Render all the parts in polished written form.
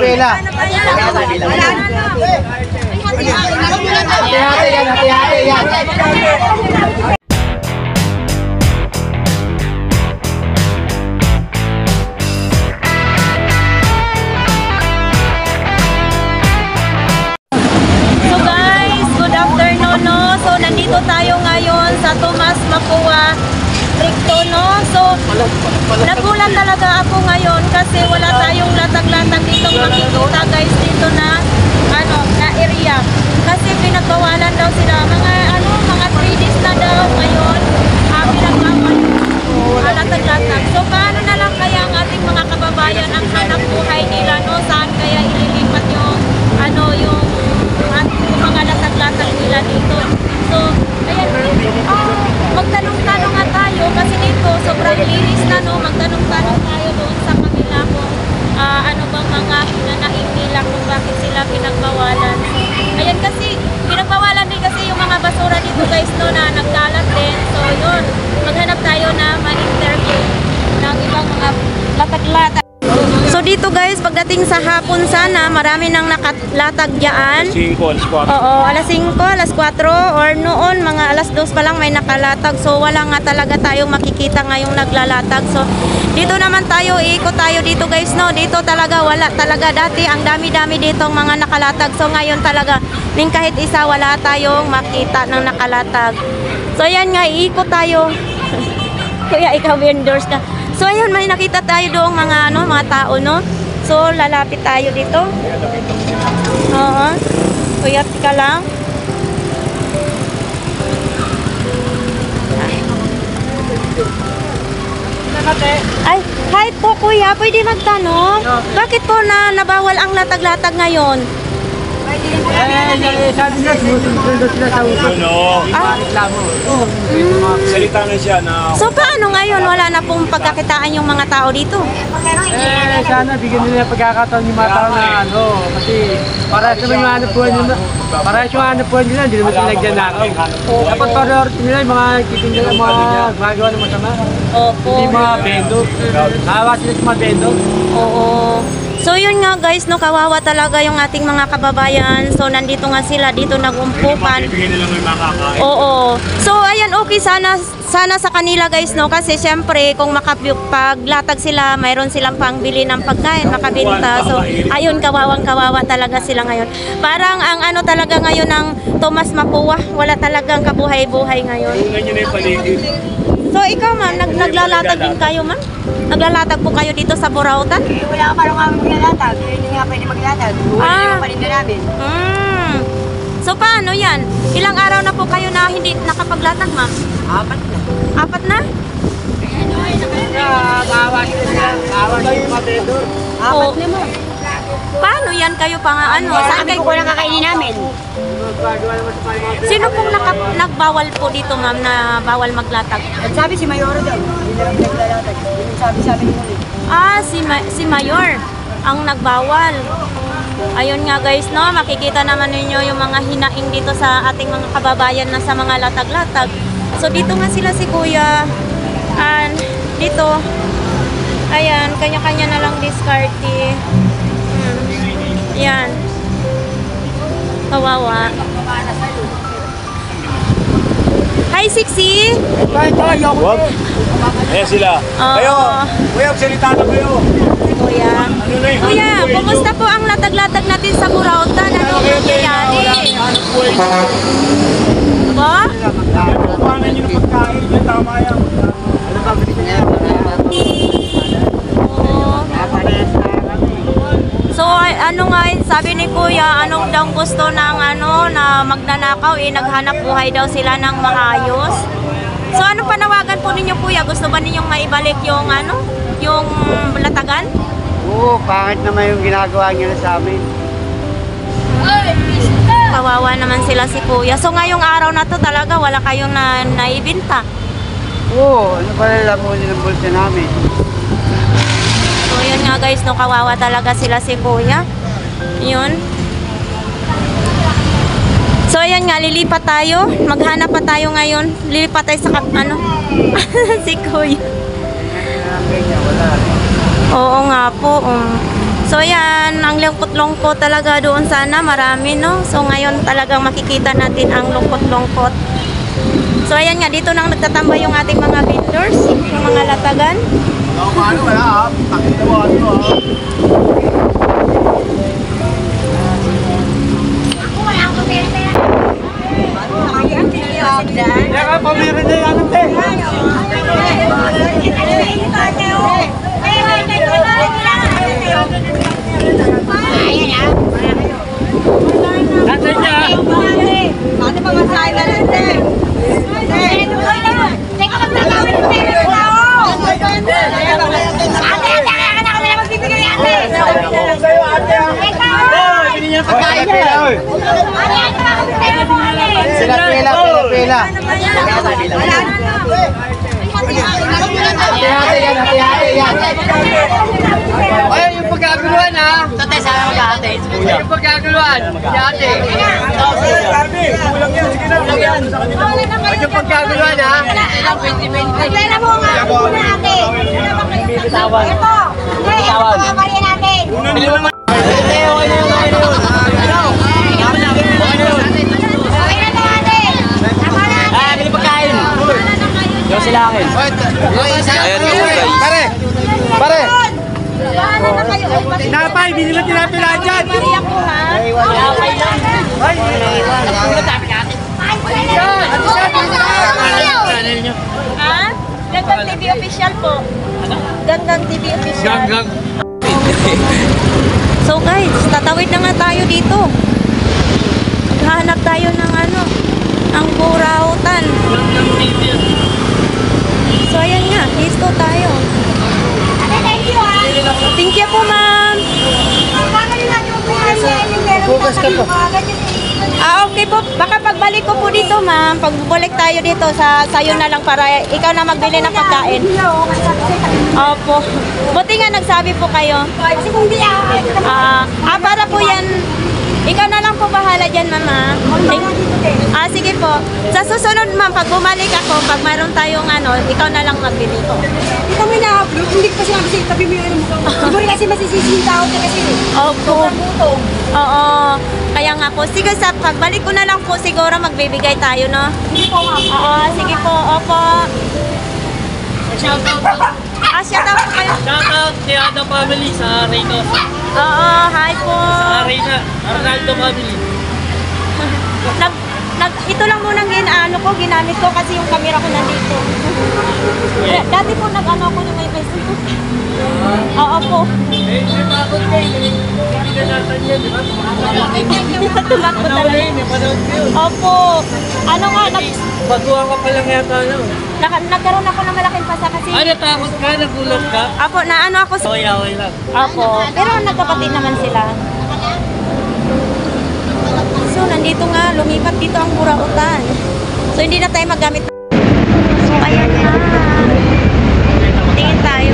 Isabela. Hati-hati yan, hati-hati yan. So guys, good afternoon, no? So nandito tayo ngayon sa Tomas Mapua Recto, no? So nagulat talaga ako ngayon kasi wala tayong latag-latag ditong makikita guys dito na na area. Kasi pinagbawalan daw sila mga 3 days na daw ngayon. Pinagbawal latag-latag. So paano na lang kaya ang ating mga kababayan ang hanap buhay nila, no? Saan kaya ililipat yung yung mga latag-latag nila dito? So ayan, magtanong-tanong nga tayo kasi dito sobrang linis na, no? Magtanong-tanong tayo doon sa kanila kung ano bang mga hinanaing nila kung bakit sila pinagbawalan. Ayan, kasi pinagbawalan din kasi yung mga basura dito guys, no, na nagkalat din. So yun, maghanap tayo na ma-interview ng ibang mga latag-latag. So dito guys, pagdating sa hapon sana, marami nang nakalatag dyan. 5, alas 4. Oo, alas 5, alas 4, or noon, mga alas 2 pa lang may nakalatag. So wala nga talaga tayong makikita ngayong naglalatag. So dito naman tayo, iikot tayo dito guys, no. Dito talaga, wala talaga. Dati ang dami-dami ditong mga nakalatag. So ngayon talaga, kahit isa wala tayong makita ng nakalatag. So yan nga, iikot tayo. Kuya, ikaw vendors ka. So ayun, may nakita tayo doong mga mga tao, no. So lalapit tayo dito. Oo. Kuya, tika lang. Ay, hi po kuya, pwede magtanong? Bakit po nabawal ang latag-latag ngayon? Sabi na, sumusunod sila sa uso. Salita na siya na... So paano ngayon? Wala na pong pagkakitaan yung mga tao dito? Sana bigyan nila pagkakataon yung mga tao na kasi para sa mga hanap buhay nila, para sa mga hanap buhay nila, hindi naman sila nagdanakaw. Dapat priority nila yung mga kitinda ng mga gumagawa ng masama. Opo. Hindi mga bendo. Nakawa sila sa mga bendo. Oo. So yun nga guys, no, kawawa talaga yung ating mga kababayan. So nandito nga sila, dito nagumpukan. Oo. So ayan, okay sana sa kanila guys, no, kasi syempre kung makapaglatag sila, mayroon silang pangbili ng pagkain, makabenta. So ayun, kawawa talaga sila ngayon. Parang ang talaga ngayon ng Tomas Mapua, wala talagang kabuhay-buhay ngayon. So ikaw ma'am, naglalatag din kayo ma'am? Naglalatag po kayo dito sa Burautan? Wala ka parang kami maglalatag. Hindi nga pwede maglatag. Wala yung palinda namin. So paano yan? Ilang araw na po kayo na hindi nakapaglatag ma'am? 4 na. 4 na? Nakawa sila yung mga bendo. 4 na mo. Paano yan kayo pa nga Saan Sabi kayo? ko lang kakainin namin. Sino pong nagbawal po dito ma'am na bawal maglatag? Sabi si Mayoro daw. Hindi lang naglalatag. Sabi ni Muli. Si Mayor ang nagbawal. Ayun nga guys, no, makikita naman ninyo yung mga hinaing dito sa ating mga kababayan na sa mga latag-latag. So dito nga sila si Kuya. And dito, ayan, kanya-kanya na lang diskarte. Yan. Kawawa. Hi, Sixi! Wag. Ayan sila. Kayo, kuya, salita na kayo. Kuya. Kuya, kumusta po ang latag-latag natin sa Burautan? Ano ang nangyayari? Ba? Paano nyo ng pagkain? Yung tama yan. Ano ba? So ano nga, sabi ni Kuya, anong daw gusto ng na magnanakaw, naghanap buhay daw sila ng maayos. So ano panawagan po ninyo Kuya? Gusto ba ninyong maibalik yung yung latagan? Oo, pangit naman yung ginagawa nila sa amin. Kawawa naman sila si Kuya. So ngayong araw na to talaga wala kayong naibinta. Oo, ano pa lamunin ng bulsa namin? So yun nga guys, no, kawawa talaga sila si Kuya. Yun. So ayan nga, lilipat tayo. Maghanap pa tayo ngayon. Lilipat tayo sa si Kuya. Oo nga po. So ayan, ang lungkot-lungkot talaga doon sana, marami no. So ngayon talagang makikita natin ang lungkot-lungkot. So ayan nga, dito nang nagtatambay yung ating mga vendors, yung mga latagan. Kaya pamira na yan ang te. Nasaan niya? Ano pa masahe na rin, te? Teka, magtatawin ng pera ng tao! Ate, kaya ka na kami na magbibigay ni ate! Teka, Bili niya pagkain. ate, ano ba kami pera mo, ate? Sila pila. Hati-hati yan. Ay, yung pagkaguluhan ha. Tatay, sana mag-ate. Yung pagkaguluhan. Hati. Ay, yung pagkaguluhan ha. Pera mo nga, muna ate. Ito, pabariya natin. Okay na to, ate. Tama na, ate. Bili pagkain. Yung sila akin. Ayan nga po guys. Pare. Ano na kayo? Tinapay, bili mo tinapay lahat dyan. Maria po ha? Ay, Ha? Ganggang TV official po. Ganggang TV official. So guys, tatawid na nga tayo dito. Maghahanap tayo ng ng burautan. So ayan nga, dito tayo. Ate, thank you, ha. Thank you po ma'am. Focus ka po. Okay po. Baka pagbalik ko po dito ma'am, pagbalik tayo dito sayo na lang para ikaw na magbili ng pagkain. Opo. Buti nga nagsabi po kayo. Kasi kung di Para po yan. Ikaw na lang po bahala dyan, mama. Sige po. Sa susunod, ma'am, pag bumalik ako, pag mayroon tayong ikaw na lang magbili ko. Hindi kami na-upload, hindi ko pa sinabi sa'yo, tabi mo yung Hindi rin kasi masisisi yung tao kasi Opo. sobrang gutom. Oo. Kaya nga po. Sige, sa pagbalik ko na lang po, siguro magbibigay tayo, no? Hindi po, ma'am. Oo, sige po. Opo. Shoutout po kayo. Shoutout kay Ada Family sa Reynos. Oo, hi po. Sa Reyna, Arnaldo Family. Ito lang munang ginamit ko kasi yung camera ko nandito. Dati po ako yung may Facebook. Oo po. Eh, takot kayo. Hindi na natin yan, di ba? Tumakbo Panahon na talaga. yun, panahon ko yun. Opo. Baguhan ka pa lang yata, Nagkaroon ako ng malaking pasa kasi. natakot ka? Nagulat ka? Apo, ako sa... Away-away lang. Apo. Pero nagkapatid naman sila. So, nandito nga, lumipat dito ang burautan. So, hindi na tayo maggamit. So, ayan na. Tingin tayo.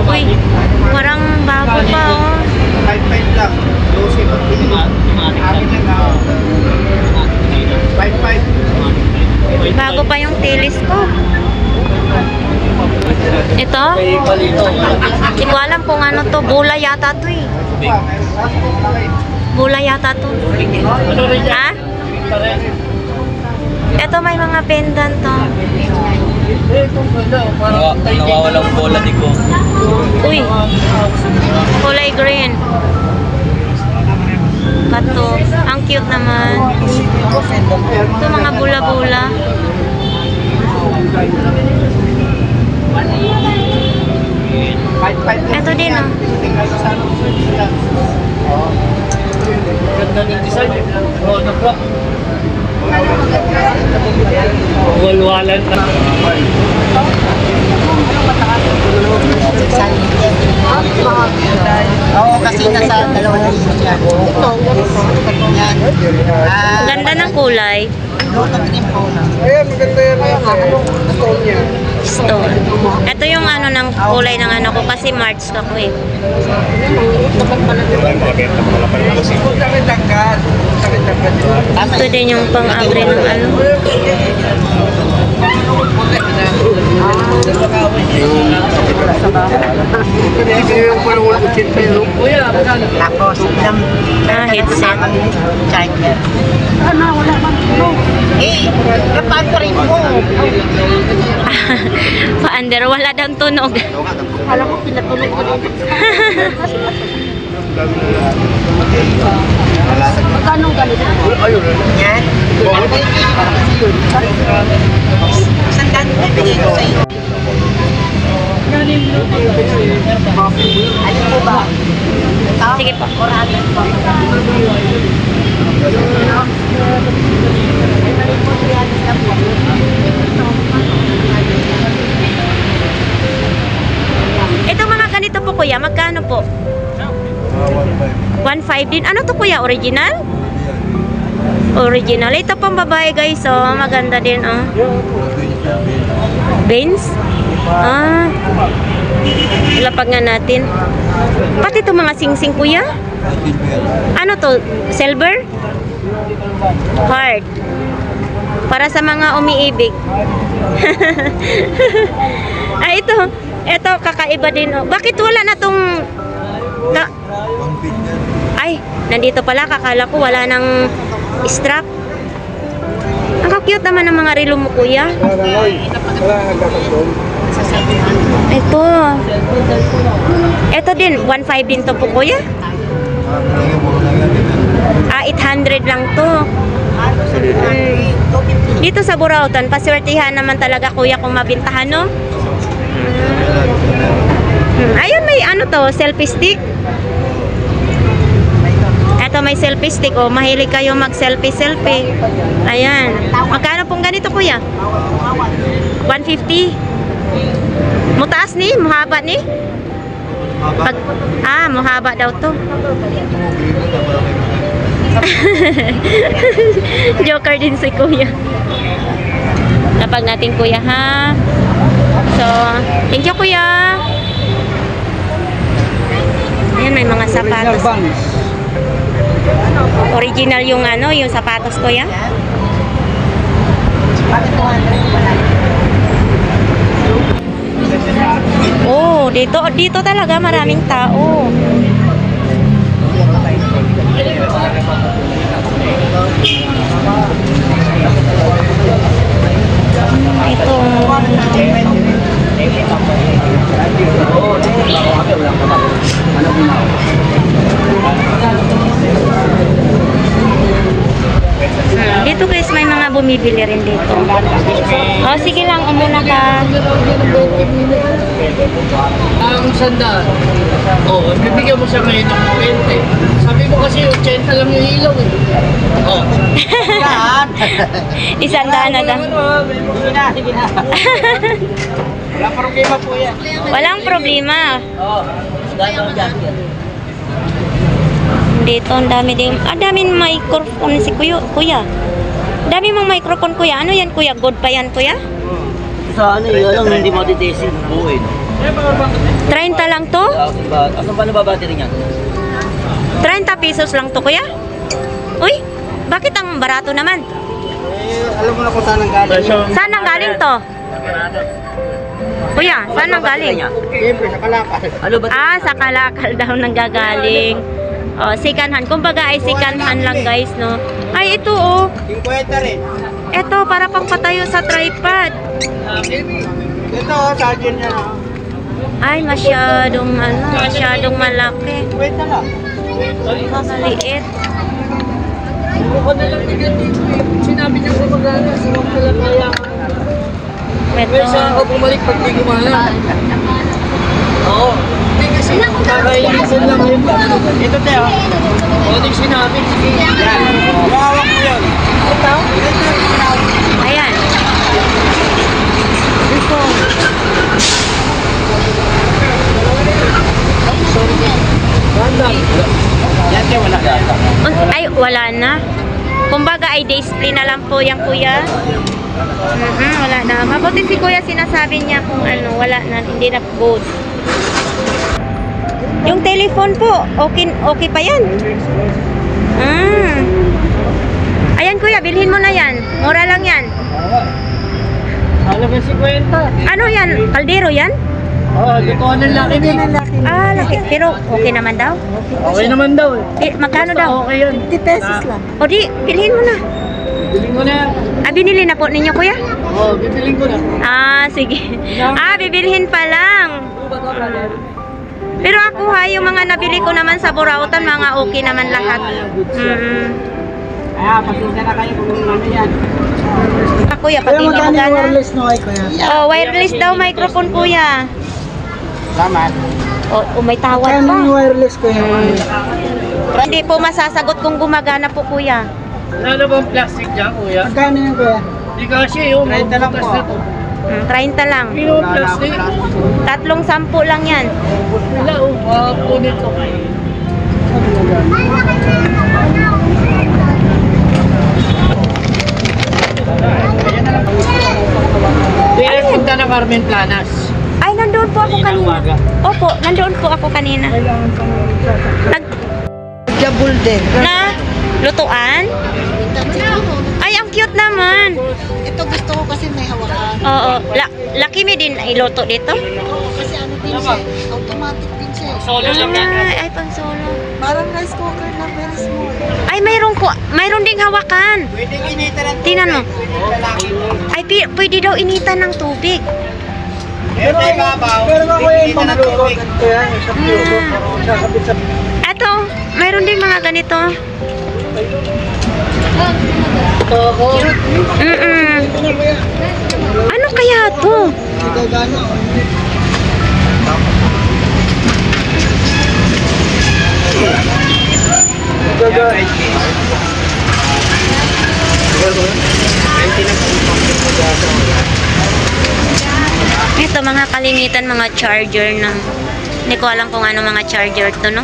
Uy, parang bago pa, oh. 5-5 lang. Lucy, akin lang na. 5-5. Bago pa yung tilis ko. Ito? Hindi ko alam kung ano to. Bula yata to eh. Bula yata to. Ha? Ito may mga pendant to. Nawawalang bola di ko. Uy. Kulay green. Kato. Ang cute naman. Ito mga bula-bula. Ito din oh. Ganda ng design. Oh, nabra. Walwalan na. Oo, kasi nasa dalawa na yun yan. Ito, yan. Ganda ng kulay. Ayan, maganda yan. Anong stone niya? Stone. Ito yung ng kulay ng ko kasi March ako eh. Takit-tangkad. Takit-tangkad. Ito din yung pang-abre ng Tapos, ilang headset. charger. Eh, kapag pa rin mo. Pa-under, wala daw tunog. Alam ko, pinatulog ko din. Magkano ganito? Yan. Sandaan mo, bigay ko sa'yo. Alin po ba? Sige po. Ito mga ganito po kuya, magkano po? 1.5 din. Ano to kuya? Original? Original. Ito pang babae guys, oh. Maganda din, oh. Benz? Ah. Lapag nga natin. Pati ito mga sing-sing kuya? Ano to? Silver? Heart. Para sa mga umiibig. Ah, ito. Ito, kakaiba din, oh. Bakit wala na tong... Ay, nandito pala. Kakala ko wala nang strap. Ang cute naman ng mga relo mo, kuya. Ito. Ito din, 1.5 din to po, kuya. Ah, 800 lang to. Dito sa Burautan, paswertihan naman talaga, kuya, kung mabintahan, no? Ayun, may ano to, selfie stick. Ito may selfie stick, oh. Mahilig kayo mag-selfie-selfie. Ayan. Magkano pong ganito, kuya? 150. Mutaas ni? Muhaba ni? Muhaba daw to. Joker din si kuya. Lapag natin, kuya, ha? So, thank you, kuya. Ayan, may mga sapatos. Original yung ano, yung sapatos ko yan. Oh, dito talaga maraming tao. Ito. Dito guys, may mga bumibili rin dito. Oh, sige lang, umuna ka. Ang sandaan. Oo, bibigyan mo siya ngayon ng 20. Sabi mo kasi 80 lang yung ilaw eh. Oo. Lahat. Isandaan na lang. Sige na. Wala problema po yan. Walang problema. Oo. Dito, ang dami din. Ang daming microphone si kuya. Dami mong microphone, kuya. Ano yan, kuya? Good pa yan, kuya? Sa ano yun, alam, hindi matitesin buuin. 30 lang to? Asan pa na ba battery niyan? 30 pesos lang to, kuya? Uy, bakit ang barato naman? Alam mo na kung saan ang galing. Saan ang galing to? Kuya, saan ang galing? Siyempre, sa Kalakal. Ano ba? Sa Kalakal daw nanggagaling. Oh, sikanhan. Kumbaga ay sikanhan lang guys, no? Ay, ito oh. 50 rin. Ito, para pang patayo sa tripod. Ito, charger niya na. Ay, masyadong malaki. 50 lang. Maliit. Ako na lang negatibo eh. Sinabi niyo ko magana. Siwag ko lang kaya. Ito. Pwesa ako bumalik pag di gumana. Oo. Hindi kasi kakainisan lang yun. Ito, Teo. O, di sinabi. Sige. Yan. Hawak mo yun. Ito. Ayan. Ito. Yan, Teo, wala. Ay, wala na. Kumbaga ay display na lang po yan, kuya. Wala na. Mabuti si kuya sinasabi niya kung ano, wala na, hindi na good. Yung telephone po, okay pa yan. Ayan kuya, bilhin mo na yan. Mura lang yan. Halagang 50. Ano yan? Kaldero yan? Oo, lutuan ng laki. Ah, laki. Pero okay naman daw. Okay naman daw eh. Magkano daw? Okay yun. 50 pesos lang. O di, bilhin mo na. Bibiling ko na yan. Ah, binili na po ninyo, kuya? Oo, bibiling ko na. Ah, sige. Ah, bibilhin pa lang. Pero ako ha, yung mga nabili ko naman sa Burautan, mga okay naman lahat. Kaya, pasensya na kayo kung ano yan. Ah, kuya, pati hindi mo gana. wireless no ay kuya. Oh, wireless daw microphone, kuya. Salamat. Oh, may tawad Kaya pa. yung wireless kuya. Hindi po masasagot kung gumagana po, kuya. Ano bang plastic dyan, kuya? Magkano yung kuya? Hindi kasi yung 30 lang po. 30 lang. Pino plastic. 3-10 lang yan. Wala, punit ko. Kaya punta na Carmen Planas. Ay, nandoon po ako kanina. Opo, nandoon po ako kanina. Jabul din. Na lutuan? Ay, ang cute naman. Ito gusto ko kasi may hawakan. Oo, laki mi din iluto dito. Oo, kasi ano din siya. Automatic din siya. Solo lang yan. Ay, pang solo. Parang rice cooker na very small. Ay, mayroon ding hawakan. Pwedeng inita ng Tingnan mo. Ay, pwede daw initan ng tubig. Pero ako yung pamuluto. Kaya sa puso. Sasabit sa... Eto, mayroon ding mga ganito. Ano kaya to? Ikaw gano'n. Ito mga kalimitan, mga charger na. Hindi ko alam kung ano mga charger to, no?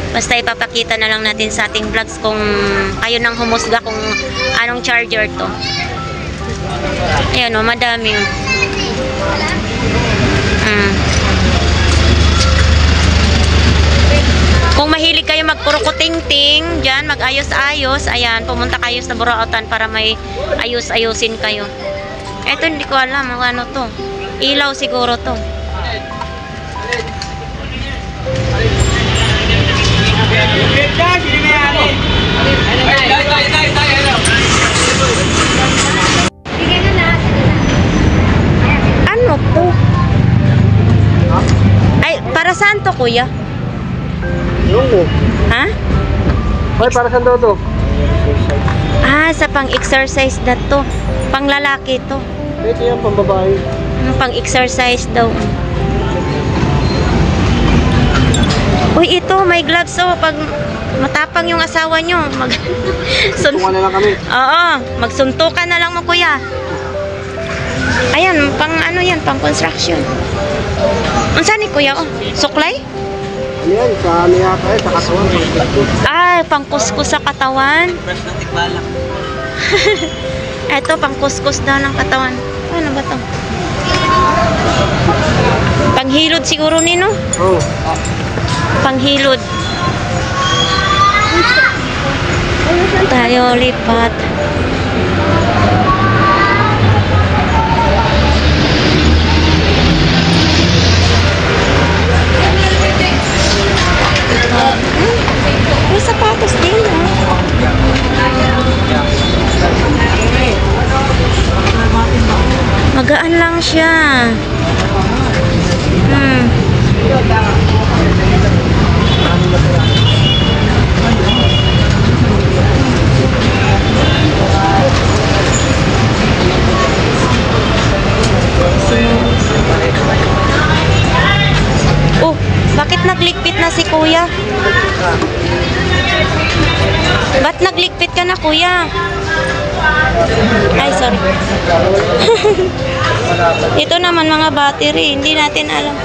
Basta ipapakita na lang natin sa ating vlogs kung kayo nang humusga kung anong charger to. Ayan o, madami. Kung mahilig kayo magkurukuting-ting dyan, mag-ayos-ayos, ayan, pumunta kayo sa Burautan para may ayos-ayusin kayo. Eto, hindi ko alam ano to. Ilaw siguro to. Ano to? Ay, para saan to, kuya? Lungo. Ha? Ay, para saan daw to? Ah, sa pang-exercise na to. Pang-lalaki to. Ito yung pambabae. Pang-exercise daw. Uy, ito, may gloves oh. Pag matapang yung asawa nyo, Tungan na lang kami. Oo, magsuntukan na lang mo, kuya. Ayan, pang ano yan, pang construction. Ang saan ni kuya, oh? Suklay? Ano yan? Sa ano yata yan? Sa katawan. Ah, pang kuskus sa katawan. Eto, pang kuskus daw ng katawan. Ano ba to? Panghilod siguro nino? Oo. Panghilod. Tayo lipat. May sapatos din, oh. Magaan lang siya. Oh, bakit nagligpit na si kuya? Ba't nagligpit ka na, kuya? Ay, sorry. Ito naman mga battery, hindi natin alam.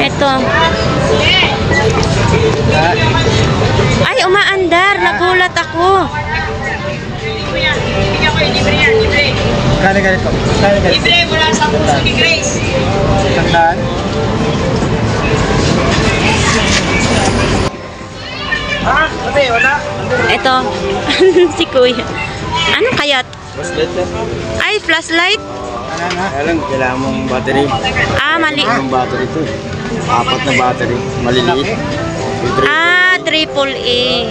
Ito. Ay, umaandar. Nagulat ako. Kano ganito? Kano ganito? Libre mula sa Suki Grace. Tandaan? Ito. Si Kuya. Ano kaya? Ay, flashlight? Alam, kailangan mong battery. Ah, mali. Anong battery ito? 4 na battery. Maliliit. Ah, AAA.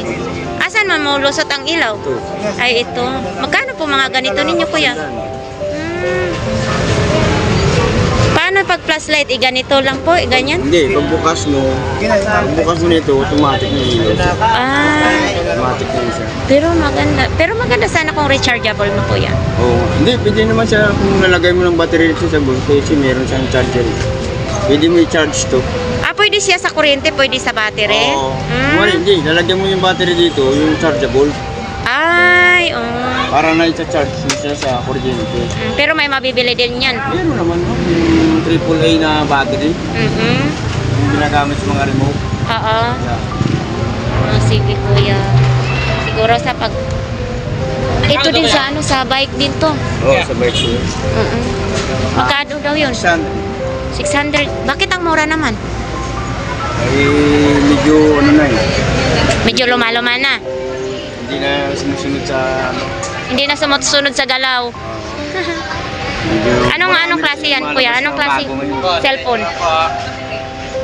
Asan man mo lusot ang ilaw? Ay, ito. Magkano po mga ganito ninyo, Kuya? Paano pag flashlight? Ganito lang po? Ganyan? Hindi, pagbukas mo nito, automatic na ilaw. Ah, Automatic na isa. pero maganda sana kung rechargeable mo, Kuya. Oo. Hindi, pwede naman siya kung nalagay mo ng battery dito sa voltage, meron siyang charger. Pwede mo i-charge to. Ah, pwede siya sa kuryente, pwede sa battery? Oo. Wala, hindi. Lalagyan mo yung battery dito, yung chargeable. Ay, Para na i-charge mo siya sa kuryente. Pero may mabibili din yan. Meron naman, no? Yung AAA na battery. Yung ginagamit sa mga remote. Oo. Yeah. Oh, sige, Kuya. Siguro sa pag... Ito din sa sa bike din to. Oo, sa bike ko. Magkano daw yun? 600. Bakit ang mura naman? Ay, medyo ano na eh. Medyo lumaluma na. Hindi na sumusunod sa... Hindi na sumusunod sa galaw. Anong klase yan, Kuya? Anong klase? Cellphone?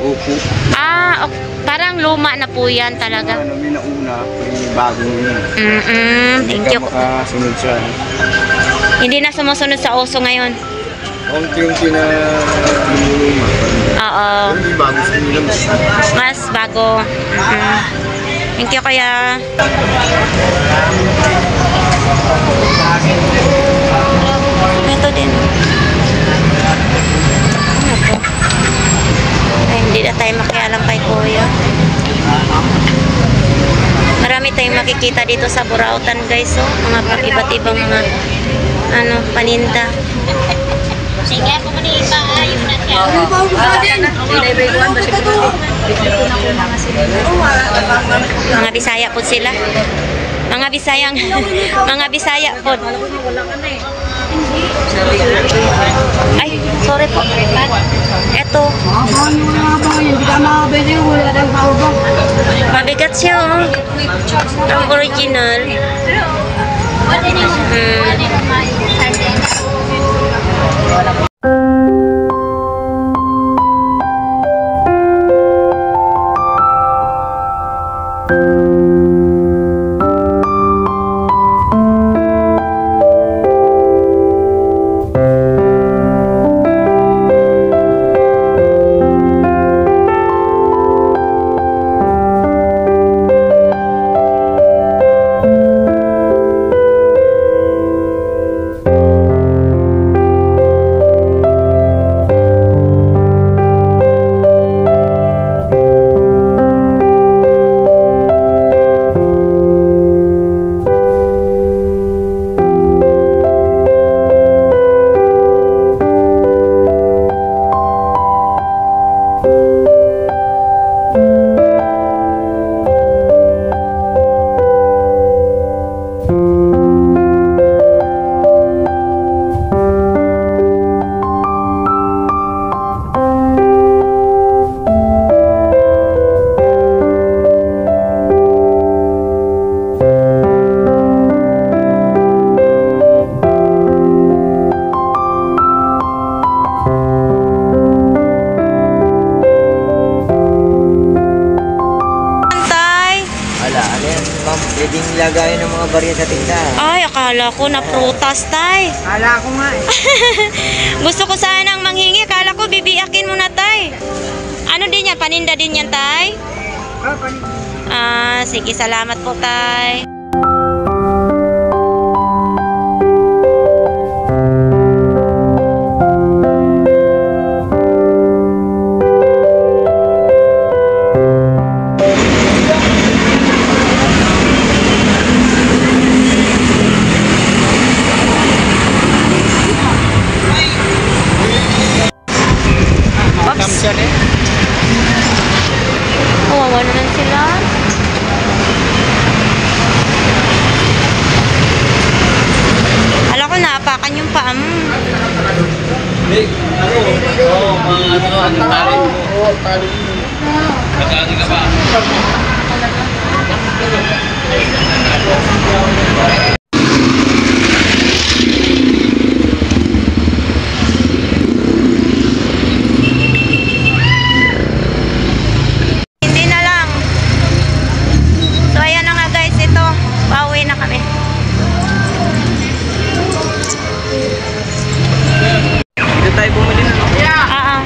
Oppo. Ah, parang luma na po yan talaga. Ano, may nauna, may bagong yun. Thank you. Hindi ka makasunod sa... Hindi na sumusunod sa uso ngayon. Unti-unti na lumuluma. Oo. Hindi bago sa nila. Mas bago. Thank you, Kuya. Ito din. Ano to? Ay, hindi na tayo makialam kay Kuya. Marami tayong makikita dito sa Burautan, guys. Oh. Mga iba't ibang mga paninda. Sige, ako muna ipaayos na siya. Mga Bisaya po sila. Mga Bisaya po. Ay, sorry po. Eto. Mabigat siya, oh. Ang original. Pwedeng lagayin ng mga barya sa tindahan. Ay, akala ko na prutas, tay. Akala ko nga eh. Gusto ko sanang manghingi. Akala ko bibiyakin mo na, tay. Ano din yan? Paninda din yan, tay? Ah, sige. Salamat po, tay. Kawawa naman sila. Alam ko, naapakan yung paa mo. Hindi na lang. So ayan na nga guys, ito. Pauwi na kami. Dito tayo bumili na. Oo.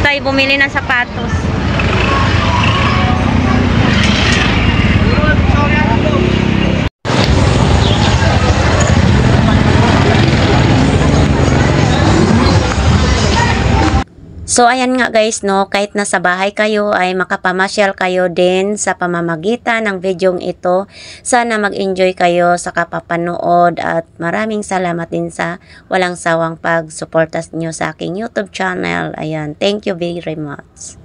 Tayo bumili ng sapatos. So ayan nga guys no, kahit nasa bahay kayo ay makapamasyal kayo din sa pamamagitan ng videong ito. Sana mag-enjoy kayo sa kapapanood at maraming salamat din sa walang sawang pag-suportas nyo sa aking YouTube channel. Ayan, thank you very much.